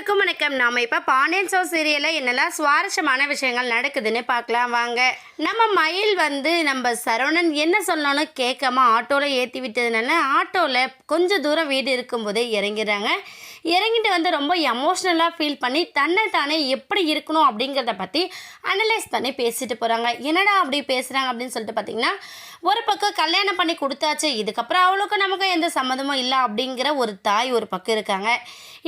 அனைவருக்கும் வணக்கம். நாம் இப்போ பாண்டியன் ஸ்டோர்ஸ் சீரியலில் என்னெல்லாம் சுவாரஸ்யமான விஷயங்கள் நடக்குதுன்னு பார்க்கலாம் வாங்க. நம்ம மயில் நம்ம சரவணன் என்ன சொல்லணும்னு கேட்காம ஆட்டோவில் ஏற்றி விட்டதுனால ஆட்டோவில் கொஞ்சம் தூரம் வீடு இருக்கும்போதே இறங்கிடுறாங்க. இறங்கிட்டு ரொம்ப எமோஷ்னலாக ஃபீல் பண்ணி தன்னை தானே எப்படி இருக்கணும் அப்படிங்கிறத பற்றி அனலைஸ் பண்ணி பேசிட்டு போகிறாங்க. என்னடா அப்படி பேசுகிறாங்க அப்படின்னு சொல்லிட்டு பார்த்தீங்கன்னா, ஒரு பக்கம் கல்யாணம் பண்ணி கொடுத்தாச்சு, இதுக்கப்புறம் அவளுக்கும் நமக்கும் எந்த சம்மந்தமும் இல்லை அப்படிங்கிற ஒரு தாய் ஒரு பக்கம் இருக்காங்க.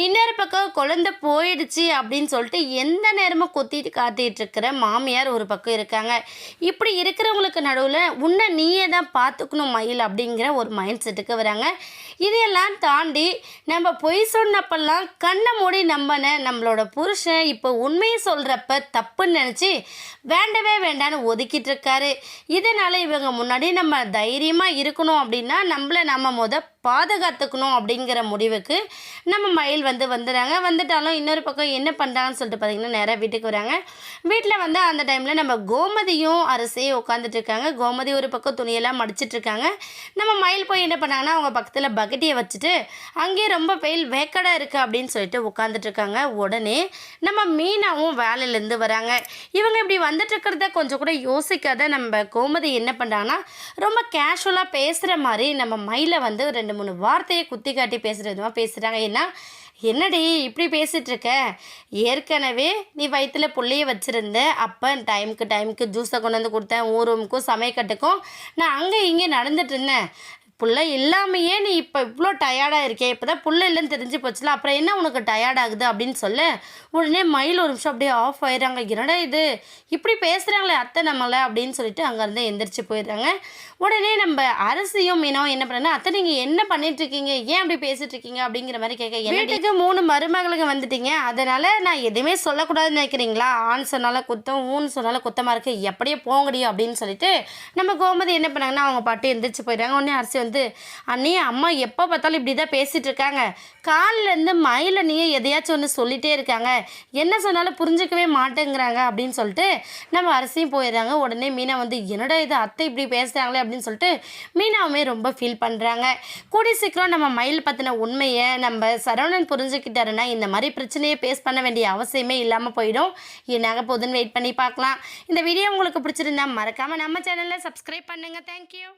இன்னொரு பக்கம் குழந்தை போயிடுச்சு அப்படின்னு சொல்லிட்டு எந்த நேரமும் கொத்திட்டு காத்திட்டு இருக்கிற மாமியார் ஒரு பக்கம் இருக்காங்க. இப்படி இருக்கிறவங்களுக்கு நடுவில் உன்னை நீயே தான் பார்த்துக்கணும் மயில் அப்படிங்கிற ஒரு மைண்ட் செட்டுக்கு வராங்க. இதையெல்லாம் தாண்டி நம்ம பொய் சொன்னப்பெல்லாம் கண்ணை மூடி நம்மளோட புருஷன் இப்போ உண்மையை சொல்கிறப்ப தப்புன்னு நினச்சி வேண்டவே வேண்டான்னு ஒதுக்கிட்டு இருக்காரு. இதனால் இவங்க முன்னாடி நம்ம தைரியமாக இருக்கணும் அப்படின்னா நம்ம பாதுகாத்துக்கணும் அப்படிங்கிற முடிவுக்கு நம்ம மயில் வந்துடுறாங்க. வந்துட்டாலும் இன்னொரு பக்கம் என்ன பண்ணுறாங்கன்னு சொல்லிட்டு பார்த்திங்கன்னா, நேராக வீட்டுக்கு வராங்க. வீட்டில் அந்த டைமில் நம்ம கோமதியும் அரசியும் உட்காந்துட்டு இருக்காங்க. கோமதி ஒரு பக்கம் துணியெல்லாம் மடிச்சிட்ருக்காங்க. நம்ம மயில் போய் என்ன பண்ணாங்கன்னா, அவங்க பக்கத்தில் பக்கெட்டியை வச்சுட்டு அங்கேயே ரொம்ப வெயில் வேக்கடாக இருக்குது அப்படின்னு சொல்லிட்டு உட்காந்துட்ருக்காங்க. உடனே நம்ம மீனாவும் வேலையிலேருந்து வராங்க. இவங்க இப்படி வந்துட்டுருக்கிறத கொஞ்சம் கூட யோசிக்காத நம்ம கோமதி என்ன பண்ணுறாங்கன்னா, ரொம்ப கேஷுவலாக பேசுகிற மாதிரி நம்ம மயிலை 2-3 வார்த்தையை குத்தி காட்டி பேசுகிறாங்க. என்னடி இப்படி பேசிகிட்ருக்க? ஏற்கனவே நீ வயிற்றுல புள்ளையை வச்சுருந்த, அப்போ டைமுக்கு ஜூஸை கொண்டு வந்து கொடுத்தேன், ரூமுக்கும் சமையக்கட்டுக்கும் நான் அங்கே இங்கே நடந்துட்டு இருந்தேன். புள்ள இல்லாமையே நீ இப்போ இவ்வளோ டயர்டாக இருக்கே, இப்போ தான் புள்ள இல்லைன்னு தெரிஞ்சு போச்சுல, அப்புறம் என்ன உனக்கு டயர்டாகுது அப்படின்னு சொல்ல உடனே மயில் ஒரு நிமிஷம் அப்படியே ஆஃப் ஆயிடுறாங்க. என்னடா இது இப்படி பேசுகிறாங்களே அத்தை நம்மளை அப்படின்னு சொல்லிட்டு அங்கேருந்து எந்திரிச்சு போயிடுறாங்க. உடனே நம்ம அரசியும் மீனவும் என்ன பண்ணுறேன்னா, அத்தை நீங்கள் என்ன பண்ணிகிட்ருக்கீங்க, ஏன் அப்படி பேசிகிட்ருக்கீங்க அப்படிங்கிற மாதிரி கேட்க, வீட்டுக்கு 3 மருமகளுக்கு வந்துட்டீங்க, அதனால் நான் எதுவுமே சொல்லக்கூடாதுன்னு நினைக்கிறீங்களா? ஆண் சொன்னாலும் குத்தம், ஊன்னு சொன்னாலும் குத்தமாக இருக்குது, எப்படியே போங்கடியும் அப்படின்னு சொல்லிட்டு நம்ம கோமதி என்ன பண்ணாங்கன்னா அவங்க பாட்டு எந்திரிச்சு போயிடுறாங்க. உடனே அரசி அண்ணி அம்மா எப்போ பார்த்தாலும் இப்படி தான் பேசிகிட்டு இருக்காங்க, காலிலேருந்து மயில நீயே எதையாச்சும் ஒன்று சொல்லிகிட்டே இருக்காங்க, என்ன சொன்னாலும் புரிஞ்சிக்கவே மாட்டேங்கிறாங்க அப்படின்னு சொல்லிட்டு நம்ம அரசியும் போயிடுறாங்க. உடனே மீனா என்னடா இது அத்தை இப்படி பேசுகிறாங்களே அப்படின்னு சொல்லிட்டு மீனாவுமே ரொம்ப ஃபீல் பண்ணுறாங்க. கூடி சீக்கிரம் நம்ம மயில் பற்றின உண்மையை நம்ம சரவணன் புரிஞ்சுக்கிட்டாருன்னா இந்த மாதிரி பிரச்சனையை பேஸ் பண்ண வேண்டிய அவசியமே இல்லாமல் போயிடும். என்னாக போகுதுன்னு வெயிட் பண்ணி பார்க்கலாம். இந்த வீடியோ உங்களுக்கு பிடிச்சிருந்தா மறக்காமல் நம்ம சேனலில் சப்ஸ்கிரைப் பண்ணுங்கள். தேங்க்யூ.